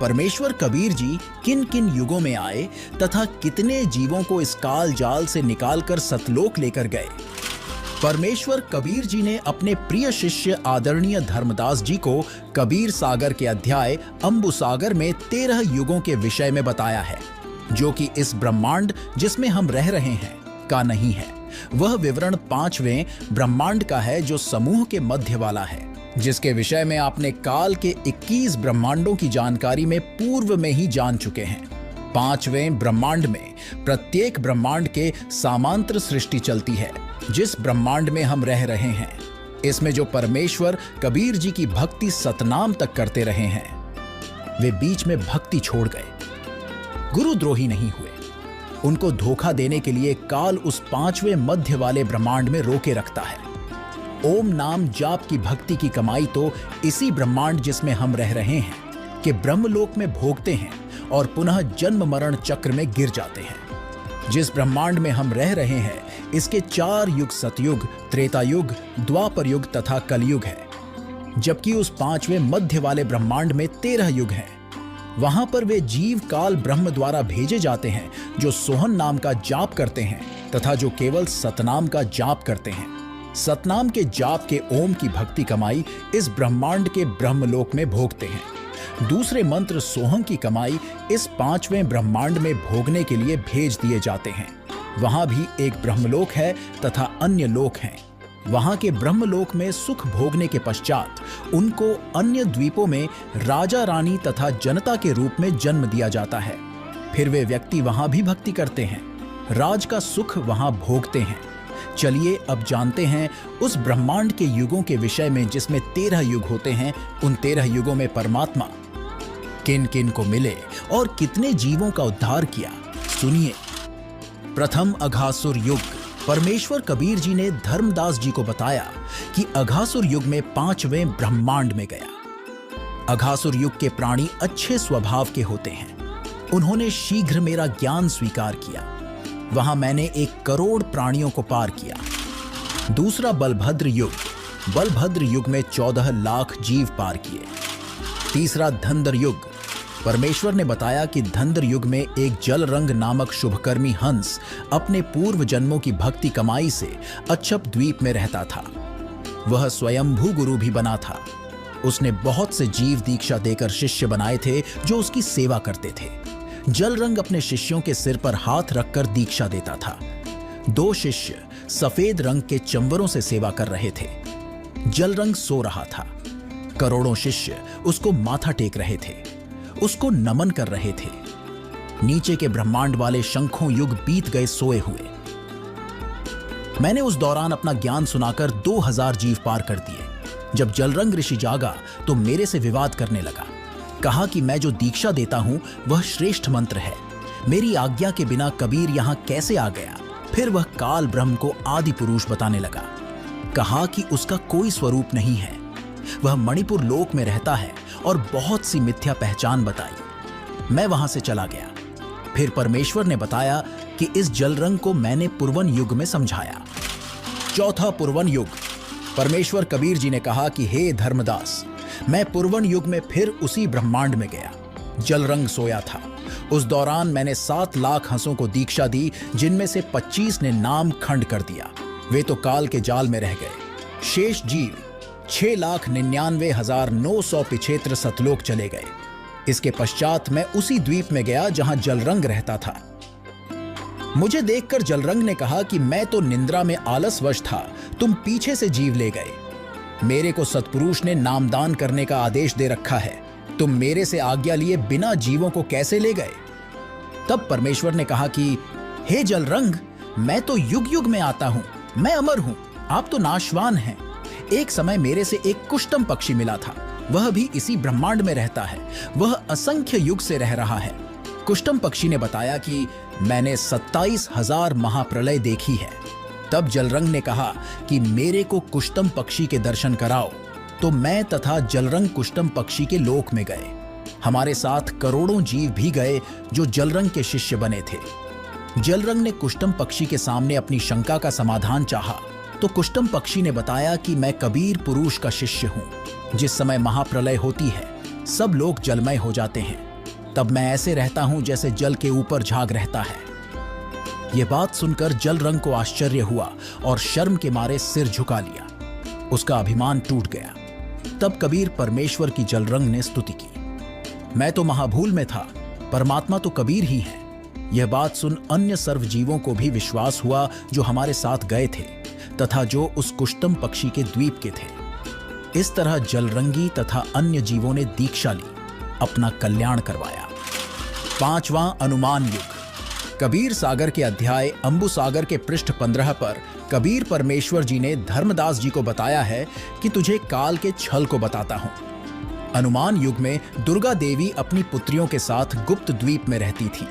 परमेश्वर कबीर जी किन किन युगों में आए तथा कितने जीवों को इस काल जाल से निकालकर सतलोक लेकर गए। परमेश्वर कबीर जी ने अपने प्रिय शिष्य आदरणीय धर्मदास जी को कबीर सागर के अध्याय अंबु सागर में 13 युगों के विषय में बताया है, जो कि इस ब्रह्मांड जिसमें हम रह रहे हैं का नहीं है। वह विवरण 5वें ब्रह्मांड का है, जो समूह के मध्य वाला है, जिसके विषय में आपने काल के 21 ब्रह्मांडों की जानकारी में पूर्व में ही जान चुके हैं। 5वें ब्रह्मांड में प्रत्येक ब्रह्मांड के समांतर सृष्टि चलती है, जिस ब्रह्मांड में हम रह रहे हैं। इसमें जो परमेश्वर कबीर जी की भक्ति सतनाम तक करते रहे हैं, वे बीच में भक्ति छोड़ गए, गुरुद्रोही नहीं हुए। उनको धोखा देने के लिए काल उस 5वें मध्य वाले ब्रह्मांड में रोके रखता है। ओम नाम जाप की भक्ति की कमाई तो इसी ब्रह्मांड जिसमें हम रह रहे हैं कि ब्रह्मलोक में भोगते हैं और पुनः जन्म मरण चक्र में गिर जाते हैं। जिस ब्रह्मांड में हम रह रहे हैं, इसके 4 युग सतयुग, त्रेता युग, द्वापर युग तथा कलयुग है, जबकि उस 5वें मध्य वाले ब्रह्मांड में 13 युग हैं। वहां पर वे जीव काल ब्रह्म द्वारा भेजे जाते हैं, जो सोहन नाम का जाप करते हैं तथा जो केवल सतनाम का जाप करते हैं। सतनाम के जाप के ओम की भक्ति कमाई इस ब्रह्मांड के ब्रह्मलोक में भोगते हैं। दूसरे मंत्र सोहम की कमाई इस 5वें ब्रह्मांड में भोगने के लिए भेज दिए जाते हैं। वहां भी एक ब्रह्मलोक है तथा अन्य लोक हैं। वहां के ब्रह्मलोक में सुख भोगने के पश्चात उनको अन्य द्वीपों में राजा रानी तथा जनता के रूप में जन्म दिया जाता है। फिर वे व्यक्ति वहां भी भक्ति करते हैं, राज का सुख वहां भोगते हैं। चलिए अब जानते हैं उस ब्रह्मांड के युगों के विषय में, जिसमें 13 युग होते हैं। उन 13 युगों में परमात्मा किन किन को मिले और कितने जीवों का उद्धार किया, सुनिए। प्रथम अघासुर युग। परमेश्वर कबीर जी ने धर्मदास जी को बताया कि अघासुर युग में 5वें ब्रह्मांड में गया। अघासुर युग के प्राणी अच्छे स्वभाव के होते हैं। उन्होंने शीघ्र मेरा ज्ञान स्वीकार किया। वहां मैंने 1 करोड़ प्राणियों को पार किया। दूसरा बलभद्र युग। बलभद्र युग में 14 लाख जीव पार किए। तीसरा धंधर युग। परमेश्वर ने बताया कि धंधर युग में एक जलरंग नामक शुभकर्मी हंस अपने पूर्व जन्मों की भक्ति कमाई से अच्छप द्वीप में रहता था। वह स्वयंभू गुरु भी बना था। उसने बहुत से जीव दीक्षा देकर शिष्य बनाए थे, जो उसकी सेवा करते थे। जलरंग अपने शिष्यों के सिर पर हाथ रखकर दीक्षा देता था। 2 शिष्य सफेद रंग के चंवरों से सेवा कर रहे थे। जलरंग सो रहा था। करोड़ों शिष्य उसको माथा टेक रहे थे, उसको नमन कर रहे थे। नीचे के ब्रह्मांड वाले शंखों युग बीत गए सोए हुए। मैंने उस दौरान अपना ज्ञान सुनाकर 2000 जीव पार कर दिए। जब जलरंग ऋषि जागा तो मेरे से विवाद करने लगा। कहा कि मैं जो दीक्षा देता हूं वह श्रेष्ठ मंत्र है। मेरी आज्ञा के बिना कबीर यहां कैसे आ गया। फिर वह काल ब्रह्म को आदि पुरुष बताने लगा। कहा कि उसका कोई स्वरूप नहीं है, वह मणिपुर लोक में रहता है, और बहुत सी मिथ्या पहचान बताई। मैं वहां से चला गया। फिर परमेश्वर ने बताया कि इस जलरंग को मैंने पुरवन युग में समझाया। चौथा पुरवन युग। परमेश्वर कबीर जी ने कहा कि हे धर्मदास, मैं पुरवन युग में फिर उसी ब्रह्मांड में गया। जलरंग सोया था। उस दौरान मैंने 7 लाख हंसों को दीक्षा दी, जिनमें से 25 ने नाम खंड कर दिया। वे तो काल के जाल में रह गए। शेष जीव 6,99,900 पिछेत्र सतलोक चले गए। इसके पश्चात मैं उसी द्वीप में गया जहां जलरंग रहता था। मुझे देखकर जलरंग ने कहा कि मैं तो निंद्रा में आलसवश था, तुम पीछे से जीव ले गए। मेरे को सत्पुरुष ने नामदान करने का आदेश दे रखा है, तुम मेरे से आज्ञा लिए बिना जीवों को कैसे ले गए। तब परमेश्वर ने कहा कि हे जलरंग, मैं तो युग युग में आता हूं, मैं अमर हूं, आप तो नाशवान हैं। एक समय मेरे से एक कुष्टम पक्षी मिला था, वह भी इसी ब्रह्मांड में रहता है। वह असंख्य युग से रह रहा है। कुष्टम पक्षी ने बताया कि मैंने 27,000 महाप्रलय देखी है। तब जलरंग ने कहा कि मेरे को कुष्टम पक्षी के दर्शन कराओ। तो मैं तथा जलरंग कुष्टम पक्षी के लोक में गए। हमारे साथ करोड़ों जीव भी गए जो जलरंग के शिष्य बने थे। जलरंग ने कुष्टम पक्षी के सामने अपनी शंका का समाधान चाहा तो कुष्टम पक्षी ने बताया कि मैं कबीर पुरुष का शिष्य हूं। जिस समय महाप्रलय होती है सब लोग जलमय हो जाते हैं। तब मैं ऐसे रहता हूं जैसे जल के ऊपर झाग रहता है। यह बात सुनकर जलरंग को आश्चर्य हुआ और शर्म के मारे सिर झुका लिया। उसका अभिमान टूट गया। तब कबीर परमेश्वर की जलरंग ने स्तुति की। मैं तो महाभूल में था, परमात्मा तो कबीर ही है। यह बात सुन अन्य सर्वजीवों को भी विश्वास हुआ जो हमारे साथ गए थे तथा जो उस कुष्टम पक्षी के द्वीप के थे। इस तरह जलरंगी तथा अन्य जीवों ने दीक्षा ली, अपना कल्याण करवाया। 5वां अनुमान युग। कबीर सागर के अध्याय अंबु सागर के पृष्ठ 15 पर कबीर परमेश्वर जी ने धर्मदास जी को बताया है कि तुझे काल के छल को बताता हूं। अनुमान युग में दुर्गा देवी अपनी पुत्रियों के साथ गुप्त द्वीप में रहती थी।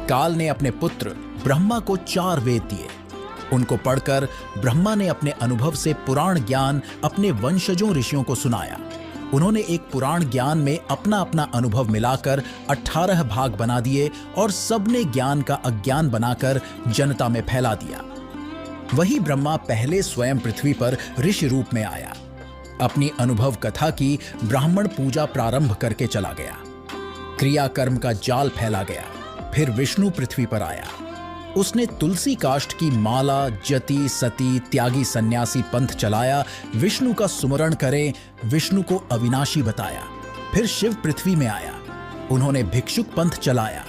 काल ने अपने पुत्र ब्रह्मा को 4 वेद दिए। उनको पढ़कर ब्रह्मा ने अपने अनुभव से पुराण ज्ञान अपने वंशजों ऋषियों को सुनाया। उन्होंने एक पुराण ज्ञान में अपना अपना अनुभव मिलाकर 18 भाग बना दिए और सबने ज्ञान का अज्ञान बनाकर जनता में फैला दिया। वही ब्रह्मा पहले स्वयं पृथ्वी पर ऋषि रूप में आया। अपनी अनुभव कथा की ब्राह्मण पूजा प्रारंभ करके चला गया। क्रिया कर्म का जाल फैला गया। फिर विष्णु पृथ्वी पर आया। उसने तुलसी काष्ठ की माला, जति, सती, त्यागी सन्यासी पंथ चलाया। विष्णु का सुमरण करें, विष्णु को अविनाशी बताया। फिर शिव पृथ्वी में आया। उन्होंने भिक्षुक पंथ चलाया।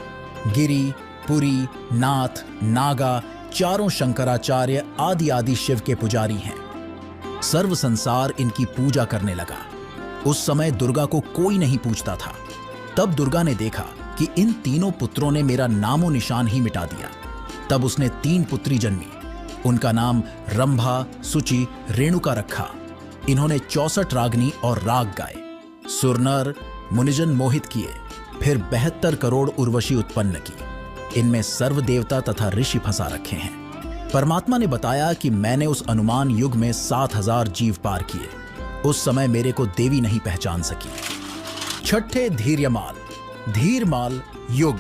गिरि, पुरी, नाथ, नागा, चारों शंकराचार्य आदि आदि शिव के पुजारी हैं। सर्व संसार इनकी पूजा करने लगा। उस समय दुर्गा को कोई नहीं पूछता था। तब दुर्गा ने देखा कि इन तीनों पुत्रों ने मेरा नामो निशान ही मिटा दिया। तब उसने 3 पुत्री जन्मी। उनका नाम रंभा, सुचि, रेणुका रखा। इन्होंने 64 रागनी और राग गाए। सुरनर मुनिजन मोहित किए। फिर 72 करोड़ उर्वशी उत्पन्न की। इनमें सर्व देवता तथा ऋषि फंसा रखे हैं। परमात्मा ने बताया कि मैंने उस अनुमान युग में 7000 जीव पार किए। उस समय मेरे को देवी नहीं पहचान सकी। 6ठे धीर्यमाल धीरमाल युग।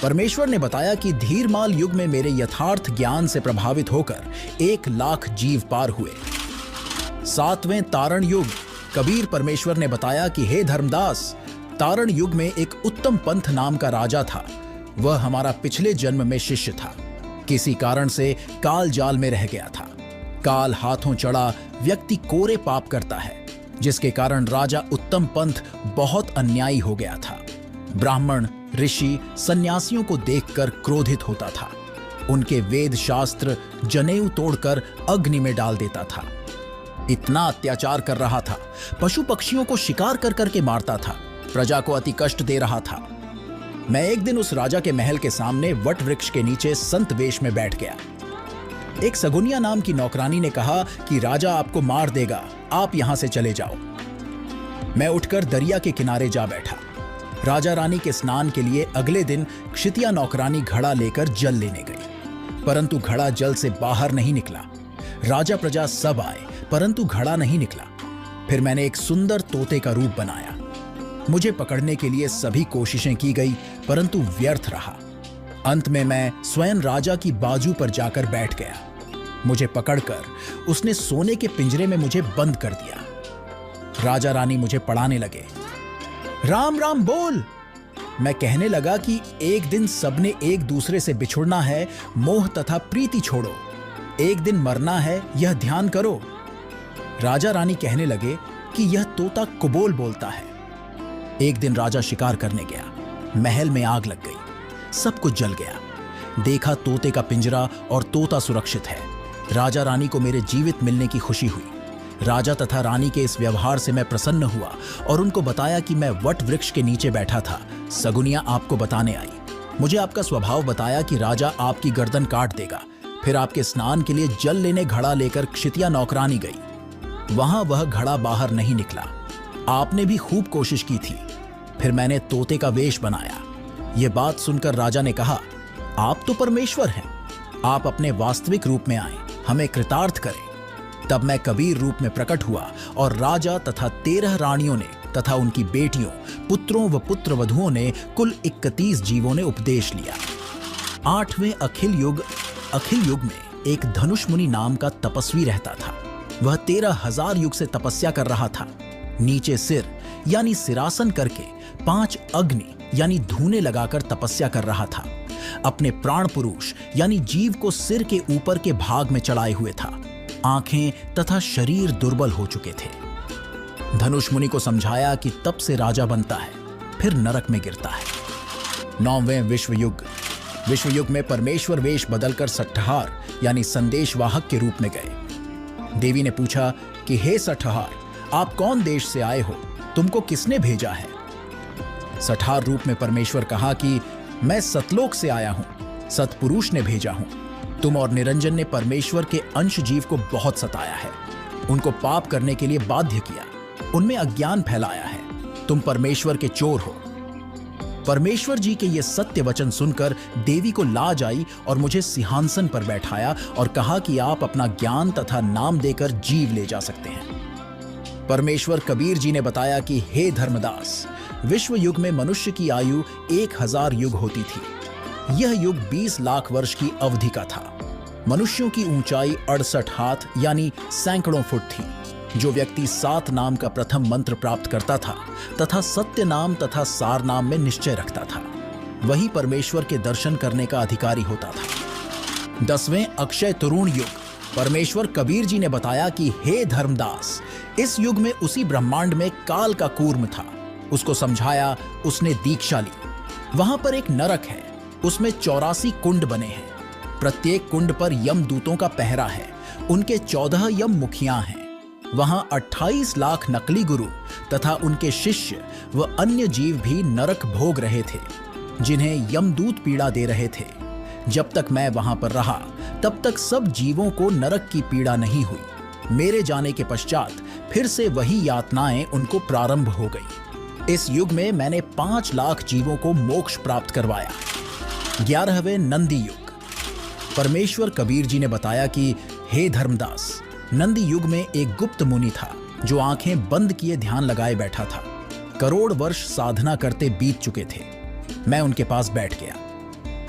परमेश्वर ने बताया कि धीरमाल युग में मेरे यथार्थ ज्ञान से प्रभावित होकर 1 लाख जीव पार हुए। 7वें तारण युग। कबीर परमेश्वर ने बताया कि हे धर्मदास, तारण युग में एक उत्तम पंथ नाम का राजा था। वह हमारा पिछले जन्म में शिष्य था। किसी कारण से काल जाल में रह गया था। काल हाथों चढ़ा व्यक्ति कोरे पाप करता है, जिसके कारण राजा उत्तम पंथ बहुत अन्यायी हो गया था। ब्राह्मण, ऋषि, सन्यासियों को देखकर क्रोधित होता था। उनके वेद शास्त्र जनेऊ तोड़कर अग्नि में डाल देता था। इतना अत्याचार कर रहा था। पशु पक्षियों को शिकार कर करके मारता था। प्रजा को अति कष्ट दे रहा था। मैं एक दिन उस राजा के महल के सामने वट वृक्ष के नीचे संत वेश में बैठ गया। एक सगुनिया नाम की नौकरानी ने कहा कि राजा आपको मार देगा, आप यहां से चले जाओ। मैं उठकर दरिया के किनारे जा बैठा। राजा रानी के स्नान के लिए अगले दिन क्षितिया नौकरानी घड़ा लेकर जल लेने गई, परंतु घड़ा जल से बाहर नहीं निकला। राजा प्रजा सब आए, परंतु घड़ा नहीं निकला। फिर मैंने एक सुंदर तोते का रूप बनाया। मुझे पकड़ने के लिए सभी कोशिशें की गई, परंतु व्यर्थ रहा। अंत में मैं स्वयं राजा की बाजू पर जाकर बैठ गया। मुझे पकड़कर उसने सोने के पिंजरे में मुझे बंद कर दिया। राजा रानी मुझे पढ़ाने लगे। राम राम बोल। मैं कहने लगा कि एक दिन सबने एक दूसरे से बिछुड़ना है, मोह तथा प्रीति छोड़ो। एक दिन मरना है, यह ध्यान करो। राजा रानी कहने लगे कि यह तोता कुबोल बोलता है। एक दिन राजा शिकार करने गया। महल में आग लग गई। सब कुछ जल गया। देखा तोते का पिंजरा और तोता सुरक्षित है। राजा रानी को मेरे जीवित मिलने की खुशी हुई। राजा तथा रानी के इस व्यवहार से मैं प्रसन्न हुआ और उनको बताया कि मैं वट वृक्ष के नीचे बैठा था। सगुनिया आपको बताने आई। मुझे आपका स्वभाव बताया कि राजा आपकी गर्दन काट देगा। फिर आपके स्नान के लिए जल लेने घड़ा लेकर क्षितिया नौकरानी गई। वहां वह घड़ा बाहर नहीं निकला। आपने भी खूब कोशिश की थी। फिर मैंने तोते का वेश बनाया। यह बात सुनकर राजा ने कहा, आप तो परमेश्वर हैं, आप अपने वास्तविक रूप में आए, हमें कृतार्थ करें। तब मैं कबीर रूप में प्रकट हुआ और राजा तथा 13 रानियों ने तथा उनकी बेटियों, पुत्रों व पुत्र वधुओं ने कुल 31 जीवों ने उपदेश लिया। 8वें अखिल युग में एक धनुष मुनि नाम का तपस्वी रहता था। वह 13,000 युग से तपस्या कर रहा था। नीचे सिर यानी सिरासन करके 5 अग्नि यानी धूने लगाकर तपस्या कर रहा था। अपने प्राण पुरुष यानी जीव को सिर के ऊपर के भाग में चढ़ाए हुए था। आंखें तथा शरीर दुर्बल हो चुके थे। धनुष मुनि को समझाया कि तप से राजा बनता है, फिर नरक में गिरता है। 9वें विश्व युग में परमेश्वर वेश बदलकर सट्टहार यानी संदेशवाहक के रूप में गए। देवी ने पूछा कि हे सट्टहार, आप कौन देश से आए हो? तुमको किसने भेजा है? सट्टहार रूप में परमेश्वर कहा कि मैं सतलोक से आया हूं, सतपुरुष ने भेजा हूं। तुम और निरंजन ने परमेश्वर के अंश जीव को बहुत सताया है, उनको पाप करने के लिए बाध्य किया, उनमें अज्ञान फैलाया है। तुम परमेश्वर के चोर हो। परमेश्वर जी के ये सत्य वचन सुनकर देवी को लाज आई और मुझे सिंहासन पर बैठाया और कहा कि आप अपना ज्ञान तथा नाम देकर जीव ले जा सकते हैं। परमेश्वर कबीर जी ने बताया कि हे धर्मदास, विश्व युग में मनुष्य की आयु 1000 युग होती थी। यह युग 20 लाख वर्ष की अवधि का था। मनुष्यों की ऊंचाई 68 हाथ यानी सैकड़ों फुट थी। जो व्यक्ति 7 नाम का प्रथम मंत्र प्राप्त करता था तथा सत्य नाम तथा सार नाम में निश्चय रखता था, वही परमेश्वर के दर्शन करने का अधिकारी होता था। 10वें अक्षय तरुण युग। परमेश्वर कबीर जी ने बताया कि हे धर्मदास, इस युग में उसी ब्रह्मांड में काल का कूर्म था। उसको समझाया, उसने दीक्षा ली। वहां पर एक नरक है, उसमें 84 कुंड बने हैं। प्रत्येक कुंड पर यमदूतों का पहरा है। उनके 14 यम मुखियां हैं। वहां 28 लाख नकली गुरु तथा उनके शिष्य व अन्य जीव भी नरक भोग रहे थे, जिन्हें यमदूत पीड़ा दे रहे थे। जब तक मैं वहां पर रहा, तब तक सब जीवों को नरक की पीड़ा नहीं हुई। मेरे जाने के पश्चात फिर से वही यातनाएं उनको प्रारंभ हो गई। इस युग में मैंने 5 लाख जीवों को मोक्ष प्राप्त करवाया। 11वें नंदी युग। परमेश्वर कबीर जी ने बताया कि हे धर्मदास, नंदी युग में एक गुप्त मुनि था जो आंखें बंद किए ध्यान लगाए बैठा था। करोड़ वर्ष साधना करते बीत चुके थे। मैं उनके पास बैठ गया।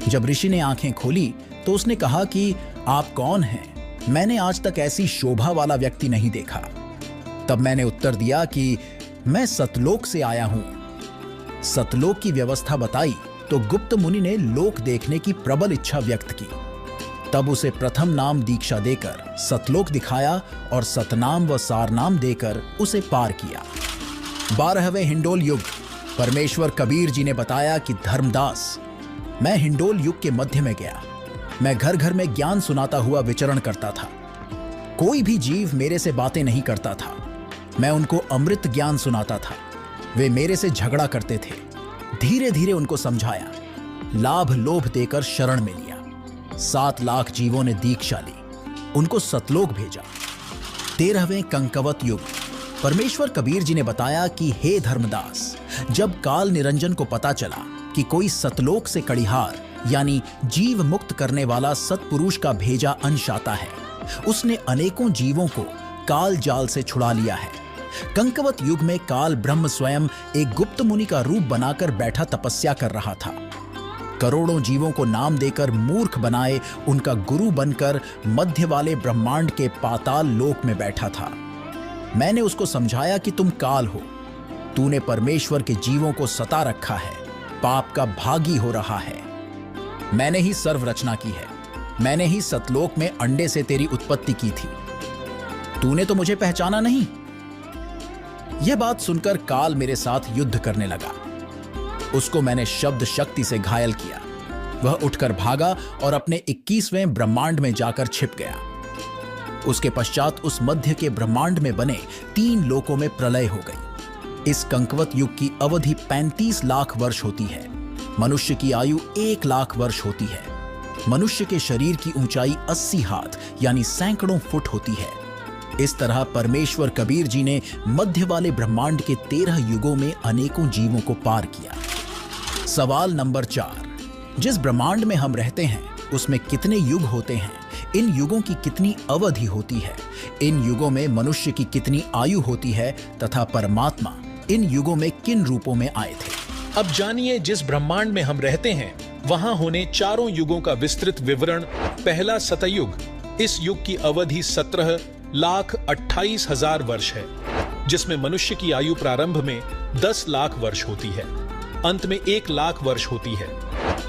जब ऋषि ने आंखें खोली तो उसने कहा कि आप कौन हैं? मैंने आज तक ऐसी शोभा वाला व्यक्ति नहीं देखा। तब मैंने उत्तर दिया कि मैं सतलोक से आया हूं। सतलोक की व्यवस्था बताई तो गुप्त मुनि ने लोक देखने की प्रबल इच्छा व्यक्त की। तब उसे प्रथम नाम दीक्षा देकर सतलोक दिखाया और सतनाम व सारनाम देकर उसे पार किया। 12वें हिंडोल युग। परमेश्वर कबीर जी ने बताया कि धर्मदास, मैं हिंडोल युग के मध्य में गया। मैं घर घर में ज्ञान सुनाता हुआ विचरण करता था। कोई भी जीव मेरे से बातें नहीं करता था। मैं उनको अमृत ज्ञान सुनाता था। वे मेरे से झगड़ा करते थे। धीरे धीरे उनको समझाया, लाभ लोभ देकर शरण में लिया। 7 लाख जीवों ने दीक्षा ली, उनको सतलोक भेजा। 13वें कंकवत युग। परमेश्वर कबीर जी ने बताया कि हे धर्मदास, जब काल निरंजन को पता चला कि कोई सतलोक से कड़िहार यानी जीव मुक्त करने वाला सतपुरुष का भेजा अंश आता है, उसने अनेकों जीवों को काल जाल से छुड़ा लिया है। कंकवत युग में काल ब्रह्म स्वयं एक गुप्त मुनि का रूप बनाकर बैठा तपस्या कर रहा था। करोड़ों जीवों को नाम देकर मूर्ख बनाए उनका गुरु बनकर मध्य वाले ब्रह्मांड के पाताल लोक में बैठा था। मैंने उसको समझाया कि तुम काल हो, तूने परमेश्वर के जीवों को सता रखा है, पाप का भागी हो रहा है। मैंने ही सर्व रचना की है, मैंने ही सतलोक में अंडे से तेरी उत्पत्ति की थी। तूने तो मुझे पहचाना नहीं। यह बात सुनकर काल मेरे साथ युद्ध करने लगा। उसको मैंने शब्द शक्ति से घायल किया। वह उठकर भागा और अपने 21वें ब्रह्मांड में जाकर छिप गया। उसके पश्चात उस मध्य के ब्रह्मांड में बने 3 लोकों में प्रलय हो गई। इस कंकवत युग की अवधि 35 लाख वर्ष होती है। मनुष्य की आयु 1 लाख वर्ष होती है। मनुष्य के शरीर की ऊंचाई 80 हाथ यानी सैकड़ों फुट होती है। इस तरह परमेश्वर कबीर जी ने मध्य वाले ब्रह्मांड के 13 युगों में अनेकों जीवों को पार किया। सवाल नंबर 4, जिस ब्रह्मांड में हम रहते हैं उसमें कितने युग होते हैं? इन युगों की कितनी अवधि होती है? इन युगों में मनुष्य की कितनी आयु होती है तथा परमात्मा इन युगों में किन रूपों में आए थे? अब जानिए, जिस ब्रह्मांड में हम रहते हैं वहां होने चारों युगों का विस्तृत विवरण। पहला सतयुग। इस युग की अवधि 17,28,000 वर्ष है, जिसमें मनुष्य की आयु प्रारंभ में 10 लाख वर्ष होती है। अंत में 1 लाख वर्ष होती है।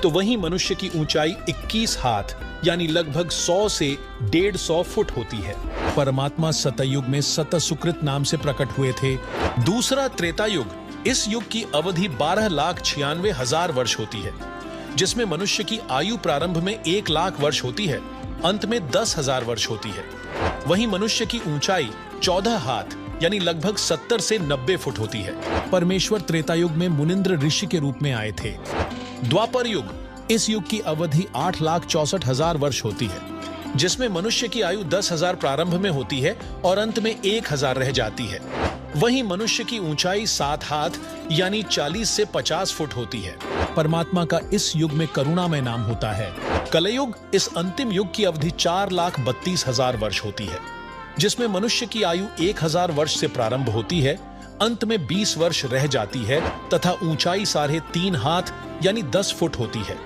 तो वहीं मनुष्य की ऊंचाई 21 हाथ यानी लगभग 100 से 150 फुट होती है। परमात्मा सतयुग में सतसुकृत नाम से प्रकट हुए थे। दूसरा त्रेता युग, इस युग की अवधि 12,96,000 वर्ष होती है, जिसमें मनुष्य की आयु प्रारंभ में 1 लाख वर्ष होती है, अंत में 10,000 वर्ष होती है। वहीं मनुष्य की ऊंचाई 14 हाथ यानी लगभग 70 से 90 फुट होती है। परमेश्वर त्रेता युग में मुनिंद्र ऋषि के रूप में आए थे। द्वापर युग, इस युग की अवधि 8,64,000 वर्ष होती है, जिसमें मनुष्य की आयु 10,000 प्रारंभ में होती है और अंत में 1,000 रह जाती है। वहीं मनुष्य की ऊंचाई 7 हाथ यानी 40 से 50 फुट होती है। परमात्मा का इस युग में करुणामय नाम होता है। कलयुग, इस अंतिम युग की अवधि 4,32,000 वर्ष होती है, जिसमें मनुष्य की आयु 1,000 वर्ष से प्रारंभ होती है, अंत में 20 वर्ष रह जाती है तथा ऊंचाई 3.5 हाथ यानी 10 फुट होती है,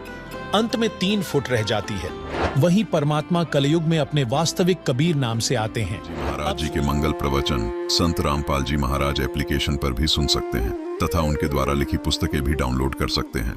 अंत में 3 फुट रह जाती है। वहीं परमात्मा कलयुग में अपने वास्तविक कबीर नाम से आते हैं। महाराज जी के मंगल प्रवचन संत रामपाल जी महाराज एप्लीकेशन पर भी सुन सकते हैं तथा उनके द्वारा लिखी पुस्तकें भी डाउनलोड कर सकते हैं।